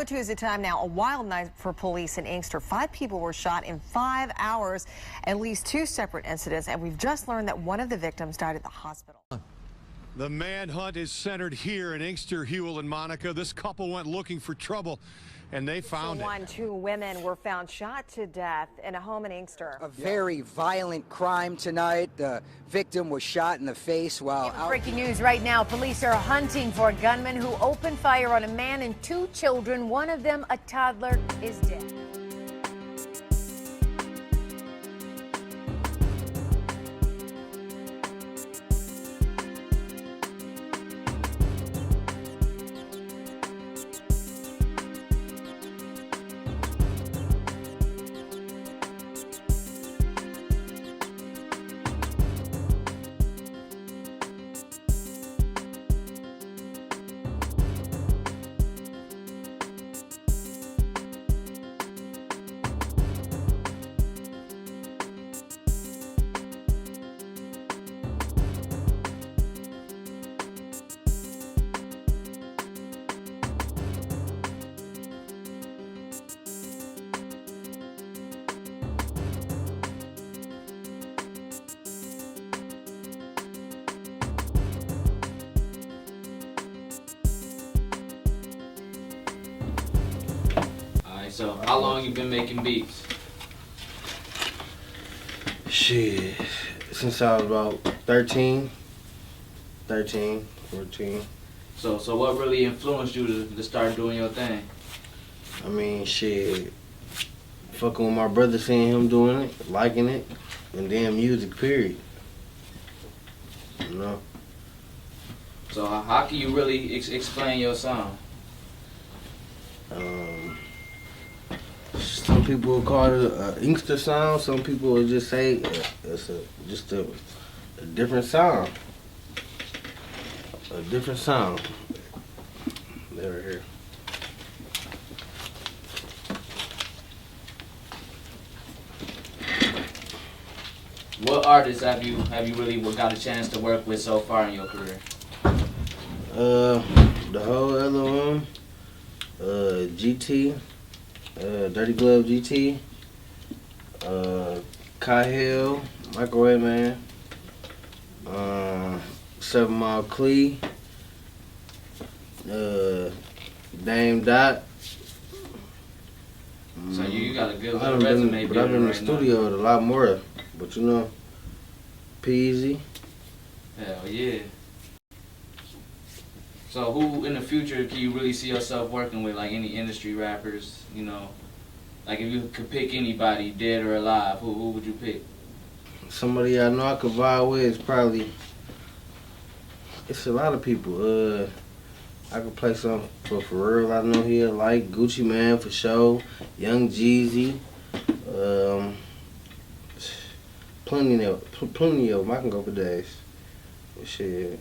Tuesday time now, a wild night for police in Inkster. 5 people were shot in 5 hours, at least 2 separate incidents, and we've just learned that one of the victims died at the hospital. The manhunt is centered here in Inkster, Hewell and Monica. This couple went looking for trouble, and they found it. 2 women were found shot to death in a home in Inkster. A very violent crime tonight. The victim was shot in the face while out. Breaking news right now. Police are hunting for a gunman who opened fire on a man and 2 children. One of them, a toddler, is dead. So, how long you been making beats? Shit, since I was about 13, 14. So what really influenced you to start doing your thing? I mean, shit, fucking with my brother, seeing him doing it, liking it, and then music, period. You know? So how can you really explain your song? Some people will call it an Inkster sound. Some people will just say it's just a different sound. A different sound. They were here. What artists have you really got a chance to work with so far in your career? The whole other one, GT. Dirty Glove GT, Kai Hill, Microwave Man, 7 Mile Clee, Dame Dot. So you got a good little resume. But I've been in the studio with a lot more. But you know, Peasy. Hell yeah. So who in the future can you really see yourself working with, like any industry rappers, you know? Like if you could pick anybody, dead or alive, who would you pick? Somebody I know I could vibe with is probably, it's a lot of people. I could play some for real. I know he'll like Gucci Man for sure, Young Jeezy, plenty of them. I can go for days. Shit.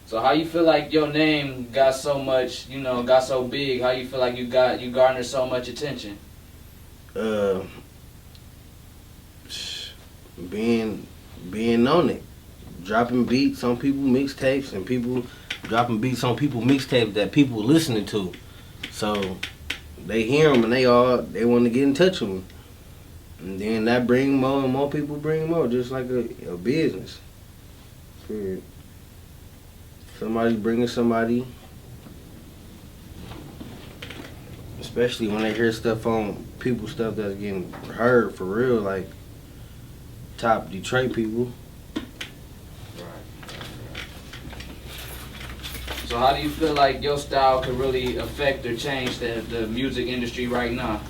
So how you feel like your name got so much, you know, got so big? How you feel like you garnered so much attention? Being on it, dropping beats on people mixtapes, and people dropping beats on people mixtapes that people listening to. So they hear them and they want to get in touch with them, and then that bring more and more people bring more, just like a business. Period. Somebody bringing somebody, especially when they hear stuff on people, stuff that's getting heard for real, like top Detroit people. Right. So how do you feel like your style could really affect or change the music industry right now?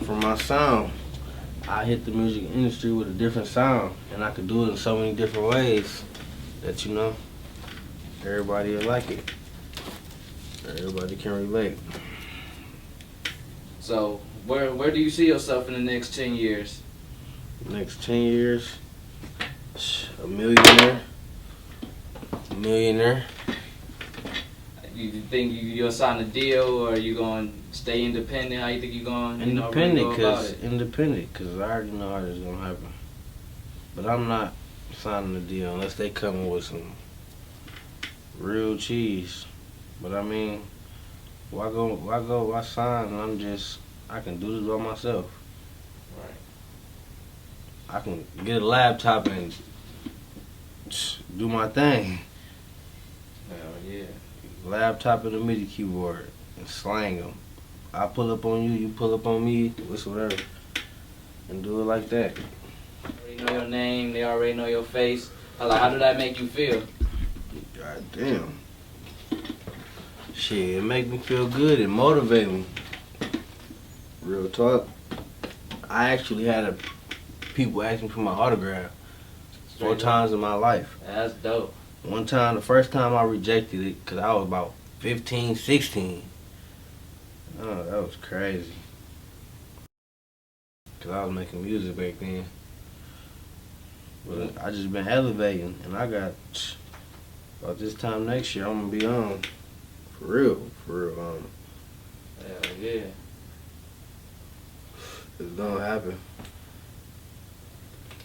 From my sound, I hit the music industry with a different sound, and I could do it in so many different ways that, you know, everybody will like it. Everybody can relate. So where do you see yourself in the next 10 years? Next 10 years, a millionaire. You think you'll sign a deal, or are you going to stay independent? How you think you're going? Independent, cause I already know how this is gonna happen. But I'm not signing a deal unless they come with some real cheese. But I mean, why sign and I can do this by myself. Right. I can get a laptop and do my thing. Hell yeah. Laptop and a MIDI keyboard and slang them. I pull up on you, you pull up on me, whatever, and do it like that. They already know your name, they already know your face. How did that make you feel? God damn. Shit, it make me feel good and motivate me. Real talk. I actually had people ask me for my autograph 4 times in my life. That's dope. One time, the first time I rejected it, because I was about 15, 16. Oh, that was crazy. Because I was making music back then. But I just been elevating, and I got, about this time next year, I'm going to be on. For real. Hell yeah. It's going to happen.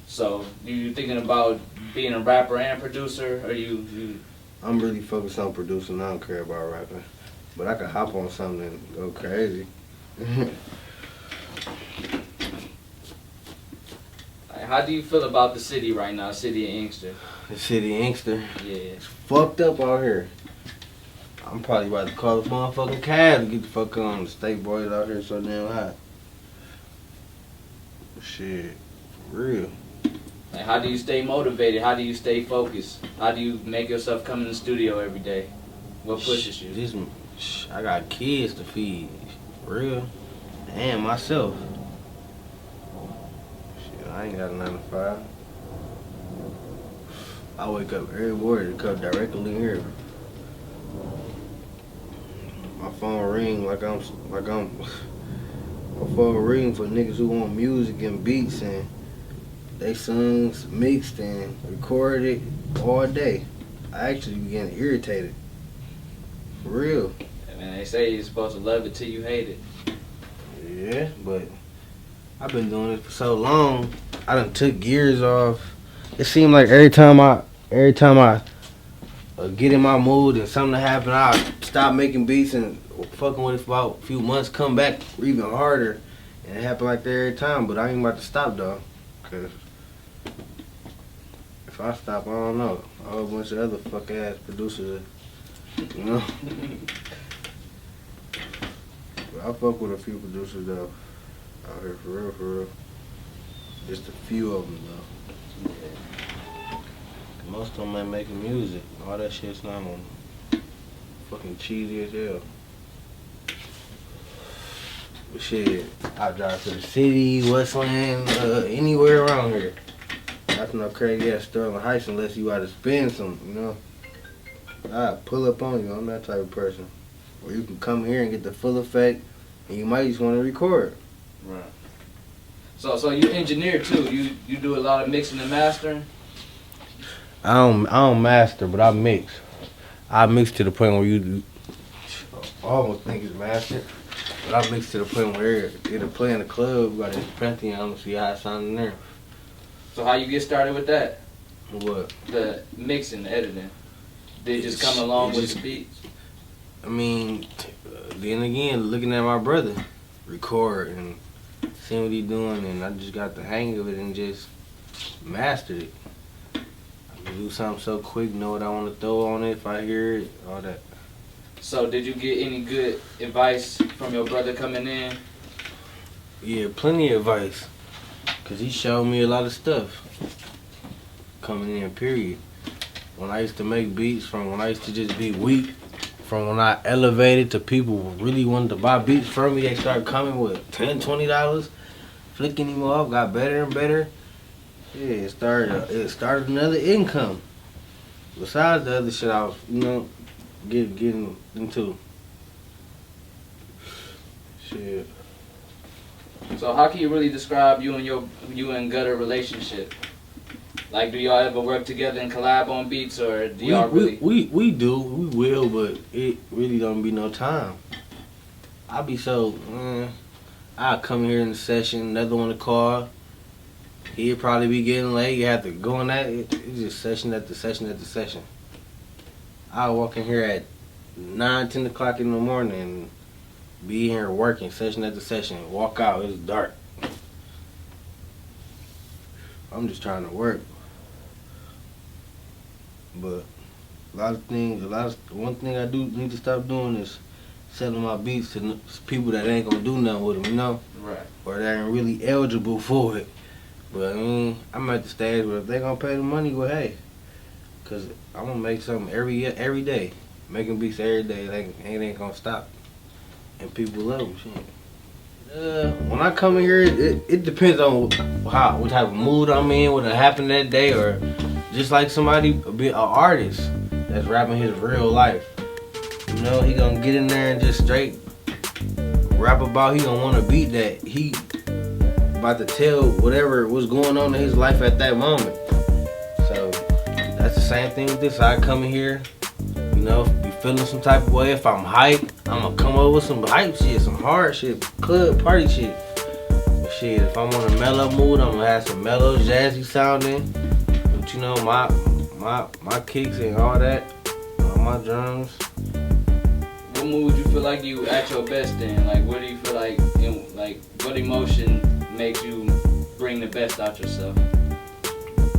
So, you thinking about being a rapper and producer, or you? I'm really focused on producing. I don't care about rapping. But I could hop on something and go crazy. How do you feel about the city right now, city of Inkster? The city of Inkster. Yeah. It's fucked up out here. I'm probably about to call the motherfucking cab to get the fuck on. The state boys out here so damn hot. Shit. For real. How do you stay motivated? How do you stay focused? How do you make yourself come in the studio every day? What pushes you? I got kids to feed. For real. And myself. Shit, I ain't got a 9 to 5. I wake up every morning to come directly here. My phone ring like I'm my phone ring for niggas who want music and beats, and they songs mixed and recorded all day. I actually began to irritate it. For real. Man, they say you're supposed to love it till you hate it. Yeah, but I've been doing it for so long. I done took years off. It seemed like every time I get in my mood and something happen, I stop making beats and fucking with it for about a few months, come back even harder, and it happen like that every time. But I ain't about to stop though, cause if I stop, I don't know, a whole bunch of other fuck ass producers, you know. But I fuck with a few producers though, out here for real. Just a few of them though. Most of them ain't making music. All that shit's not on. Fucking cheesy as hell. But shit, I drive to the city, Westland, anywhere around here. That's no crazy ass Sterling Heights unless you gotta spend something, you know. I pull up on you. I'm that type of person. Or you can come here and get the full effect, and you might just want to record. Right. So you engineer too. You do a lot of mixing and mastering. I don't master, but I mix. I mix to the point where you almost think it's mastered, but I mix to the point where it'll play in the club. We got this Pantheon to see how it sounds in there. So how you get started with that? What? The mixing, the editing. They just come along with the beats. I mean, then again, looking at my brother record and seeing what he doing, and I just got the hang of it and just mastered it. Do something so quick, know what I want to throw on it, if I hear it, all that. So did you get any good advice from your brother coming in? Yeah, plenty of advice. Because he showed me a lot of stuff coming in, period. When I used to make beats, from when I used to just be weak, from when I elevated to people who really wanted to buy beats from me, they started coming with $10, $20, flicking him off, got better and better. Yeah, it started another income. Besides the other shit I was, getting into. Shit. So how can you really describe you and Gutter relationship? Like, do y'all ever work together and collab on beats, or do y'all really? We do, we will, but it really don't be no time. I be so, I'll come here in the session, another one to call. He'd probably be getting late. You have to go in that. It's just session after session after session. I'll walk in here at 9, 10 o'clock in the morning and be here working, session after session. Walk out, it's dark. I'm just trying to work. But one thing I do need to stop doing is selling my beats to people that ain't gonna do nothing with them, you know? Right. Or that ain't really eligible for it. But I mean, I'm at the stage where if they gonna pay the money, well, hey. Cause I'm gonna make something every day. Making beats every day, like, it ain't gonna stop. And people love them, shit. When I come in here, it depends on what type of mood I'm in, what happened that day, or just like somebody, be an artist that's rapping his real life. You know, he gonna get in there and just straight rap about, he gonna want to beat that. He about to tell whatever was going on in his life at that moment. So, that's the same thing with this. I come in here, you know, be feeling some type of way. If I'm hyped, I'm gonna come up with some hype shit, some hard shit, club party shit. But shit, if I'm on a mellow mood, I'm gonna have some mellow, jazzy sounding. But you know, my kicks and all that, all my drums. What mood would you feel like you at your best in? Like, what do you feel like, what emotion makes you bring the best out yourself?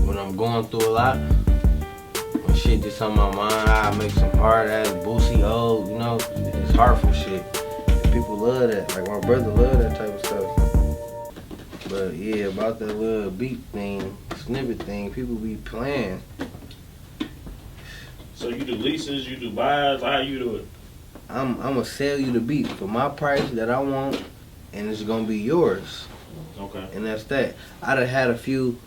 When I'm going through a lot, when shit just on my mind, I make some hard ass boosie old, you know, it's heartful shit. And people love that, like my brother love that type of stuff. But yeah, about that little beat thing, snippet thing, people be playing. So you do leases, you do buys, how you do it? I'm gonna sell you the beat for my price that I want, and it's gonna be yours. Okay. And that's that. I'd have had a few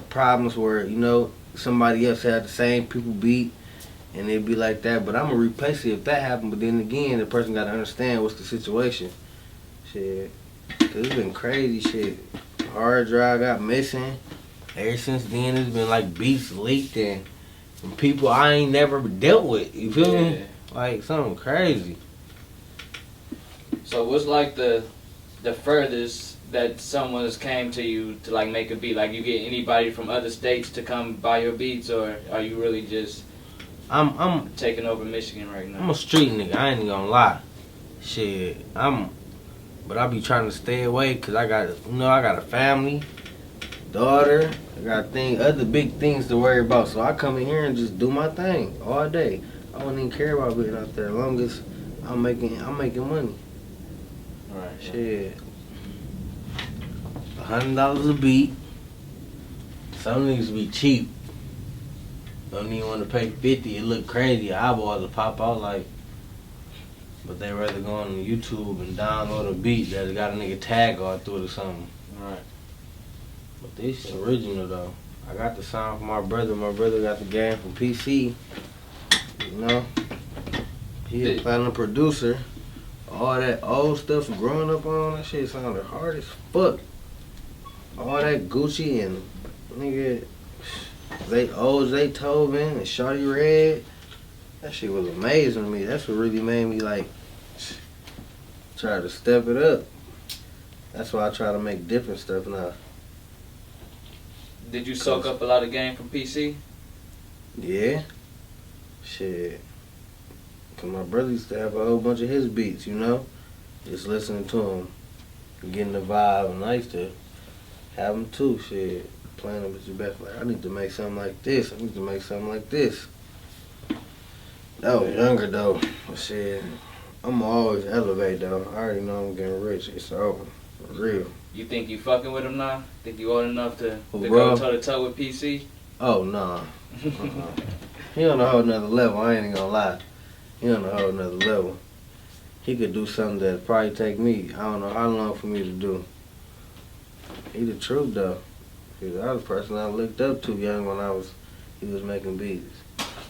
problems where, you know, somebody else had the same people beat and it'd be like that, but I'm gonna replace it if that happened. But then again, the person gotta understand what's the situation. Shit, 'cause it's been crazy shit. Hard drive got missing. Ever since then, it's been like beats leaked and people I ain't never dealt with. You feel me? Like something crazy. So what's like the furthest that someone has came to you to like make a beat? Like, you get anybody from other states to come buy your beats, or are you really just I'm taking over Michigan right now? I'm a street nigga. I ain't even gonna lie. Shit, but I be trying to stay away because I got a family, daughter. I got other big things to worry about. So I come in here and just do my thing all day. I don't even care about being out there as long as I'm making money. Right. Shit. $100 a beat. Some niggas be cheap. Don't even want to pay $50. It look crazy. Eyeballs will pop out like. But they rather go on YouTube and download a beat that got a nigga tag all through it or something. Right. But this is original though. I got the sound from my brother. My brother got the game from PC. You know? He a platinum producer. All that old stuff growing up on, that shit sounded hard as fuck. All that Gucci and nigga Zaytoven and Shawty Red. That shit was amazing to me. That's what really made me like try to step it up. That's why I try to make different stuff now. Did you soak up a lot of game from PC? Yeah. Shit. Cause my brother used to have a whole bunch of his beats, you know? Just listening to him, getting the vibe, and I used to have them too, shit. Playing them with your best, like, I need to make something like this, I need to make something like this. That was younger though, but shit, I'm always elevate though. I already know I'm getting rich, it's over, for real. You think you fucking with him now? Think you old enough to Bro. go toe to toe with PC? Oh, nah. He on a whole nother level, I ain't even gonna lie. He on a whole nother level. He could do something that probably take me, I don't know how long for me to do. He the truth though. Cause I was the person I looked up to young when he was making beats.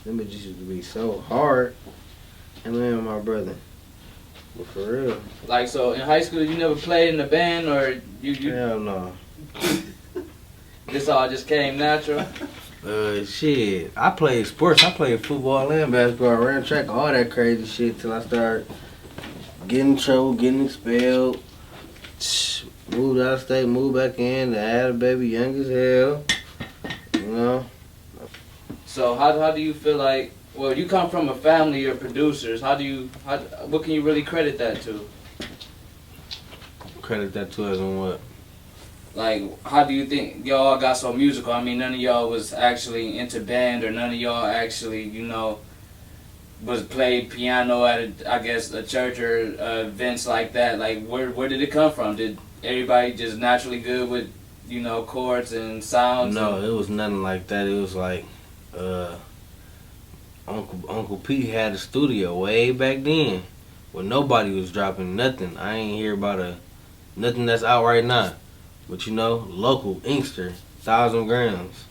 Them bitches used to be so hard. And then my brother. But for real. Like, so in high school, you never played in a band, or you? Hell no. This all just came natural? Shit. I played sports. I played football and basketball. I ran track, all that crazy shit till I started getting in trouble, getting expelled. Moved out of state, moved back in, I had a baby young as hell. You know? So how do you feel like Well, you come from a family of producers. What can you really credit that to? Credit that to us on what? Like, how do you think y'all got so musical? I mean, none of y'all was actually into band, or none of y'all actually, you know, was played piano at a church or events like that. Like, where did it come from? Did everybody just naturally good with, you know, chords and sounds? No, it was nothing like that. It was like, Uncle Pete had a studio way back then where nobody was dropping nothing. I ain't hear about nothing that's out right now. But you know, local Inkster, 1,000 grams.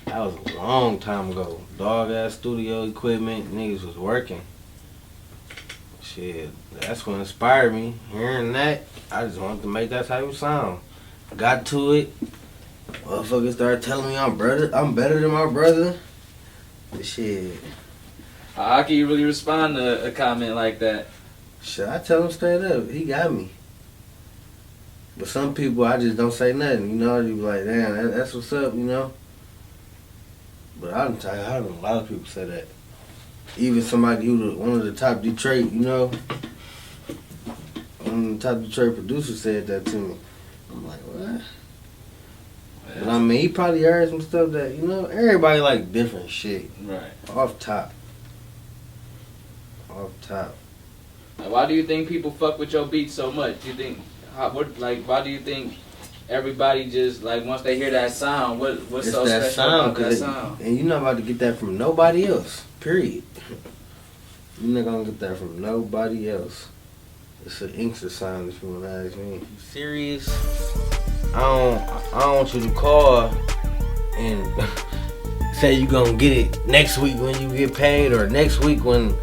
That was a long time ago. Dog ass studio equipment, niggas was working. Shit, that's what inspired me. Hearing that, I just wanted to make that type of sound. Got to it. Motherfuckers started telling me I'm better than my brother. Shit. How can you really respond to a comment like that? Shit, I tell him straight up, he got me. But some people, I just don't say nothing, you know. You be like, damn, that's what's up, you know. But I done a lot of people say that. Even somebody who one of the top Detroit, you know, one of the top Detroit producers said that to me. I'm like, what? But I mean, he probably heard some stuff that, you know, everybody like different shit. Right. Off top. Like, why do you think people fuck with your beats so much? Do you think, why do you think everybody just, like, once they hear that sound, what's so that special sound, about that sound? And you're not about to get that from nobody else, period. You're not gonna get that from nobody else. It's an Inkster sound, if you wanna ask me. You serious? I don't want you to call and say you gonna get it next week when you get paid, or next week when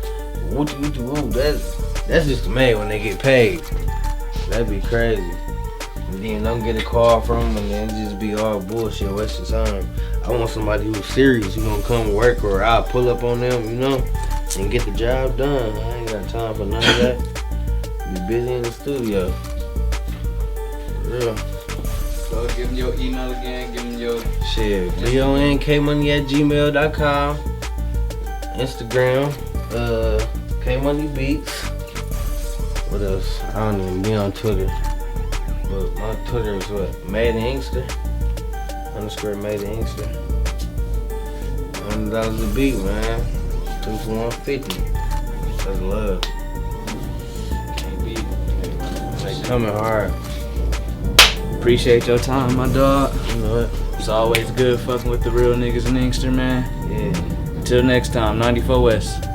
that's just the man when they get paid. That'd be crazy. And then don't get a call from them and then just be all bullshit, waste of time. I want somebody who's serious, who gonna come work, or I'll pull up on them, you know, and get the job done. I ain't got time for none of that. Be busy in the studio. For real. So give them your email again, give them your... Shit, bonkmoney@gmail.com. Instagram, kmoneybeats. What else? I don't even be on Twitter. But my Twitter is what? Made in Inkster. _ Made in Inkster. $100 a beat, man. 2 for 150. That's love. Can't beat. They coming hard. Appreciate your time, my dog. You know what? It's always good fucking with the real niggas in Inkster, man. Yeah. Until next time, 94 West.